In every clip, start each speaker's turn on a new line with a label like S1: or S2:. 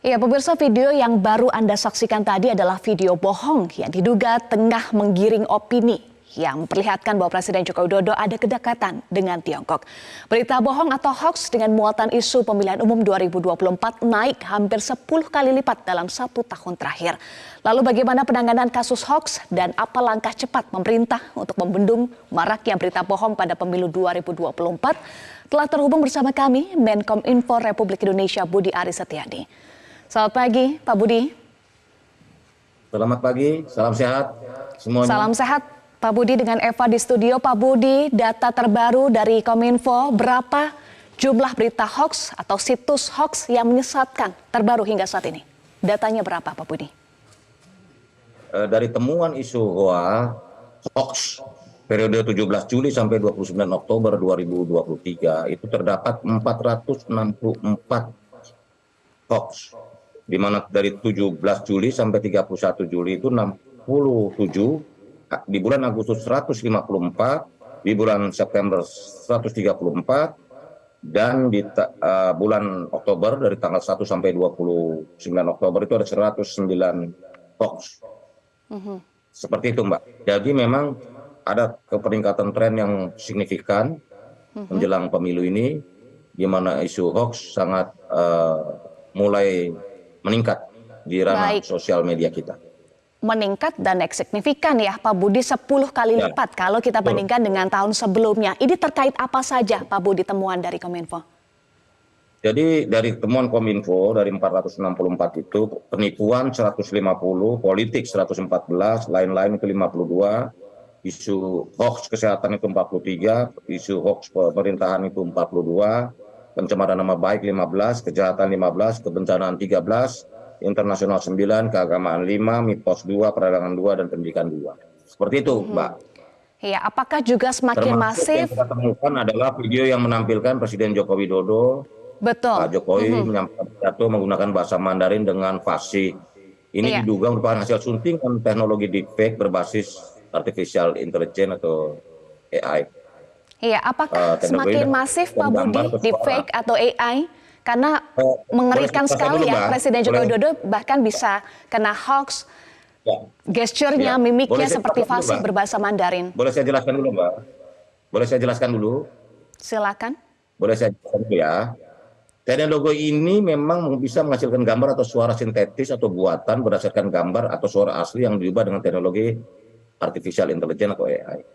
S1: Ya, pemirsa, video yang baru Anda saksikan tadi adalah video bohong yang diduga tengah menggiring opini yang memperlihatkan bahwa Presiden Joko Widodo ada kedekatan dengan Tiongkok. Berita bohong atau hoax dengan muatan isu pemilihan umum 2024 naik hampir 10 kali lipat dalam 1 tahun terakhir. Lalu bagaimana penanganan kasus hoax dan apa langkah cepat pemerintah untuk membendung maraknya berita bohong pada pemilu 2024? Telah terhubung bersama kami Menkominfo Republik Indonesia Budi Aris Setiadi. Selamat pagi, Pak Budi.
S2: Selamat pagi, salam sehat semuanya.
S1: Salam sehat, Pak Budi, dengan Eva di studio. Pak Budi, data terbaru dari Kominfo, berapa jumlah berita hoax atau situs hoax yang menyesatkan terbaru hingga saat ini? Datanya berapa, Pak Budi?
S2: Dari temuan isu hoax periode 17 Juli sampai 29 Oktober 2023 itu terdapat 464 hoax. Di mana dari 17 Juli sampai 31 Juli itu 67, di bulan Agustus 154, di bulan September 134, dan di bulan Oktober dari tanggal 1 sampai 29 Oktober itu ada 109 hoax. Seperti itu, Mbak. Jadi memang ada peningkatan tren yang signifikan menjelang pemilu ini, di mana isu hoax sangat mulai meningkat di ranah sosial media kita.
S1: Meningkat dan signifikan ya Pak Budi, 10 kali lipat kalau kita bandingkan dengan tahun sebelumnya. Ini terkait apa saja Pak Budi temuan dari Kominfo?
S2: Jadi dari temuan Kominfo dari 464 itu penipuan 150, politik 114, lain-lain itu 52, isu hoax kesehatan itu 43, isu hoax pemerintahan itu 42, pencemaran nama baik 15, kejahatan 15, kebencanaan 13, internasional 9, keagamaan 5, mitos 2, perdagangan 2, dan pendidikan 2. Seperti itu, Mbak.
S1: Ya, apakah juga semakin masif?
S2: Yang kita temukan adalah video yang menampilkan Presiden Joko Widodo, Pak Jokowi menyampaikan pidato menggunakan bahasa Mandarin dengan fasih. Ini diduga merupakan hasil suntingan teknologi deepfake berbasis artificial intelligence atau AI.
S1: Iya, apakah semakin masif Pak Budi deepfake atau AI? Karena mengerikan sekali ya, Presiden Joko Widodo bahkan bisa kena hoax, gesturnya, mimiknya seperti fasih berbahasa Mandarin.
S2: Boleh saya jelaskan dulu, Mbak? Boleh saya jelaskan dulu?
S1: Silakan.
S2: Boleh saya jelaskan dulu ya. Teknologi ini memang bisa menghasilkan gambar atau suara sintetis atau buatan berdasarkan gambar atau suara asli yang diubah dengan teknologi artificial intelligence atau AI.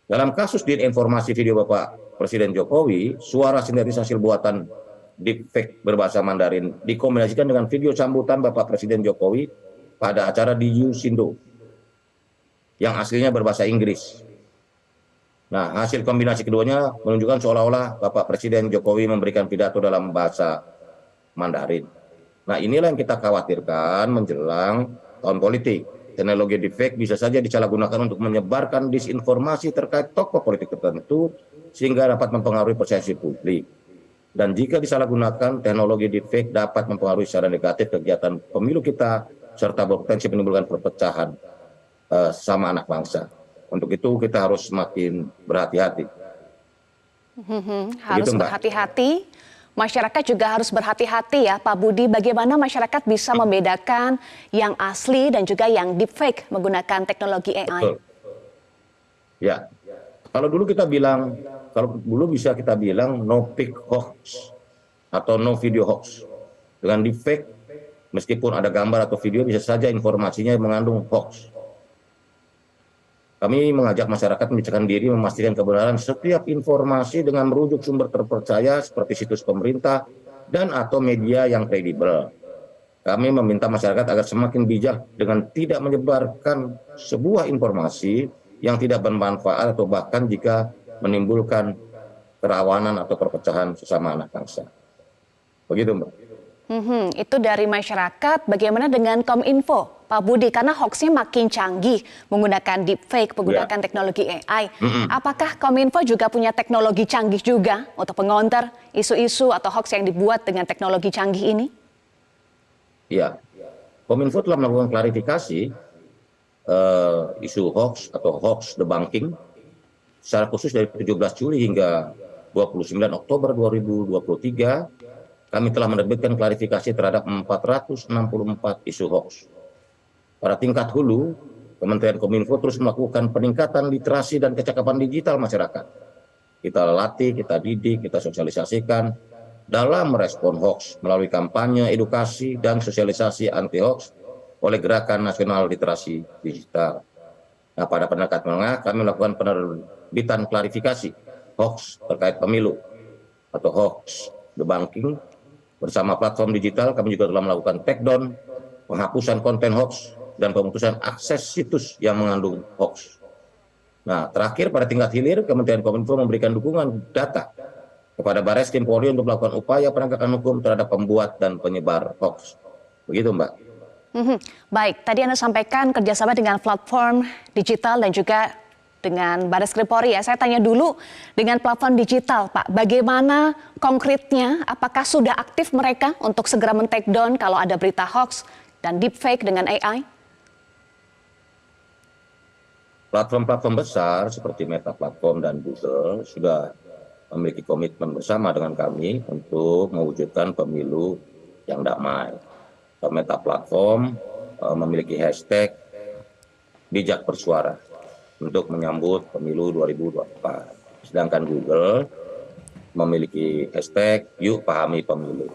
S2: Dalam kasus di informasi video Bapak Presiden Jokowi, suara sintetis hasil buatan deepfake berbahasa Mandarin dikombinasikan dengan video sambutan Bapak Presiden Jokowi pada acara di Yusindo yang aslinya berbahasa Inggris. Nah, hasil kombinasi keduanya menunjukkan seolah-olah Bapak Presiden Jokowi memberikan pidato dalam bahasa Mandarin. Nah, inilah yang kita khawatirkan menjelang tahun politik. Teknologi deepfake bisa saja disalahgunakan untuk menyebarkan disinformasi terkait tokoh politik tertentu sehingga dapat mempengaruhi persepsi publik. Dan jika disalahgunakan, teknologi deepfake dapat mempengaruhi secara negatif kegiatan pemilu kita serta berpotensi menimbulkan perpecahan sama anak bangsa. Untuk itu kita harus semakin berhati-hati.
S1: Harus berhati-hati. Masyarakat juga harus berhati-hati ya Pak Budi, bagaimana masyarakat bisa membedakan yang asli dan juga yang deepfake menggunakan teknologi AI?
S2: Betul. Ya, kalau dulu bisa kita bilang no pic hoax atau no video hoax. Dengan deepfake, meskipun ada gambar atau video bisa saja informasinya mengandung hoax. Kami mengajak masyarakat membicarakan diri, memastikan kebenaran setiap informasi dengan merujuk sumber terpercaya seperti situs pemerintah dan atau media yang kredibel. Kami meminta masyarakat agar semakin bijak dengan tidak menyebarkan sebuah informasi yang tidak bermanfaat atau bahkan jika menimbulkan kerawanan atau perpecahan sesama anak bangsa. Begitu, Mbak.
S1: Itu dari masyarakat. Bagaimana dengan Kominfo, Pak Budi? Karena hoaxnya makin canggih menggunakan deepfake, menggunakan teknologi AI. Apakah Kominfo juga punya teknologi canggih juga untuk mengonter isu-isu atau hoax yang dibuat dengan teknologi canggih ini?
S2: Ya, Kominfo telah melakukan klarifikasi isu hoax atau hoax debunking secara khusus dari 17 Juli hingga 29 Oktober 2023. kami telah menerbitkan klarifikasi terhadap 464 isu hoax. Pada tingkat hulu, Kementerian Kominfo terus melakukan peningkatan literasi dan kecakapan digital masyarakat. Kita latih, kita didik, kita sosialisasikan dalam merespon hoax melalui kampanye, edukasi, dan sosialisasi anti-hoax oleh Gerakan Nasional Literasi Digital. Nah, pada peringkat menengah kami melakukan penerbitan klarifikasi hoax terkait pemilu atau hoax debunking. Bersama platform digital kami juga telah melakukan takedown, penghapusan konten hoax, dan pemutusan akses situs yang mengandung hoax. Nah, terakhir pada tingkat hilir, Kementerian Kominfo memberikan dukungan data kepada Barreskrim Polri untuk melakukan upaya penegakan hukum terhadap pembuat dan penyebar hoax. Begitu, Mbak.
S1: Baik, tadi Anda sampaikan kerjasama dengan platform digital dan juga dengan Barreskrim Polri ya. Saya tanya dulu dengan platform digital, Pak. Bagaimana konkretnya? Apakah sudah aktif mereka untuk segera men-take down kalau ada berita hoax dan deepfake dengan AI?
S2: Platform-platform besar seperti Meta Platform dan Google sudah memiliki komitmen bersama dengan kami untuk mewujudkan pemilu yang damai. Meta Platform memiliki hashtag bijak bersuara untuk menyambut pemilu 2024. Sedangkan Google memiliki hashtag yuk pahami pemilu.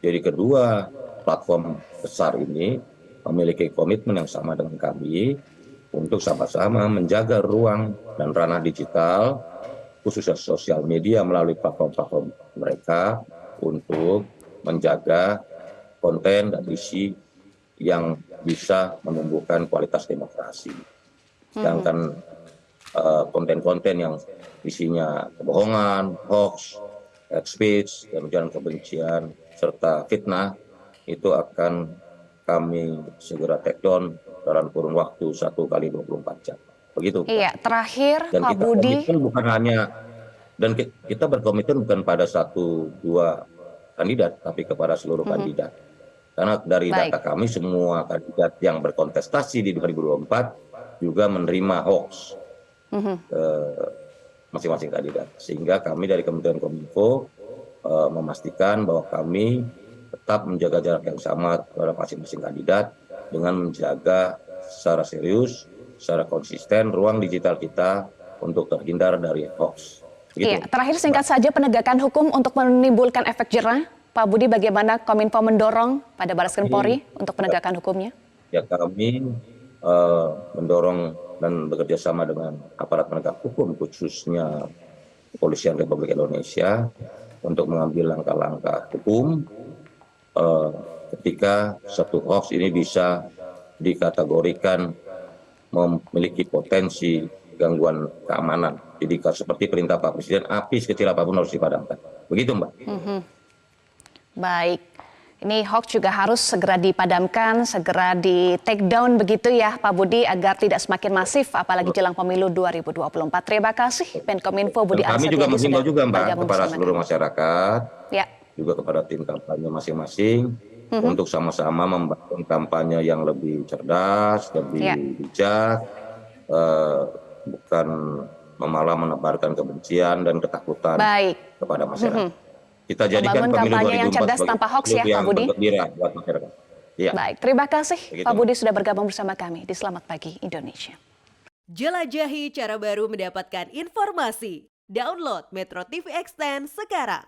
S2: Jadi kedua platform besar ini memiliki komitmen yang sama dengan kami untuk sama-sama menjaga ruang dan ranah digital, khususnya sosial media melalui platform-platform mereka untuk menjaga konten dan isi yang bisa menumbuhkan kualitas demokrasi. Sedangkan konten-konten yang isinya kebohongan, hoax, hate speech, dan ujaran kebencian, serta fitnah, itu akan kami segera take down dalam kurun waktu 1 kali 24 jam. Begitu.
S1: Iya, terakhir
S2: dan
S1: Pak Budi.
S2: Kita berkomitmen bukan pada 1-2 kandidat, tapi kepada seluruh kandidat. Karena dari data kami, semua kandidat yang berkontestasi di 2024 juga menerima hoax masing-masing kandidat. Sehingga kami dari Kementerian Kominfo memastikan bahwa kami tetap menjaga jarak yang sama terhadap masing-masing kandidat dengan menjaga secara serius, secara konsisten ruang digital kita untuk terhindar dari hoax.
S1: Iya, terakhir singkat saja penegakan hukum untuk menimbulkan efek jerah. Pak Budi, bagaimana Kominfo mendorong pada Barreskrim Polri untuk penegakan hukumnya?
S2: Ya, kami mendorong dan bekerja sama dengan aparat penegak hukum, khususnya Kepolisian Republik Indonesia, untuk mengambil langkah-langkah hukum ketika satu hoax ini bisa dikategorikan memiliki potensi gangguan keamanan. Jadi seperti perintah Pak Presiden, api sekecil apapun harus dipadamkan. Begitu, Mbak.
S1: Baik, ini hoax juga harus segera dipadamkan, segera di take down begitu ya Pak Budi, agar tidak semakin masif apalagi jelang pemilu 2024. Terima kasih Menkominfo Budi Arsadiadi.
S2: Kami juga menghimbau juga, Mbak, kepada seluruh masyarakat,
S1: ya,
S2: juga kepada tim kampanye masing-masing, untuk sama-sama membangun kampanye yang lebih cerdas, lebih bijak, bukan malah menebarkan kebencian dan ketakutan kepada masyarakat. Kita jadikan pemilu 2024
S1: yang cerdas tanpa hoax ya Pak Budi.
S2: Buat masyarakat. Ya.
S1: Baik, terima kasih Pak Budi sudah bergabung bersama kami di Selamat Pagi Indonesia.
S3: Jelajahi cara baru mendapatkan informasi. Download Metro TV Extend sekarang.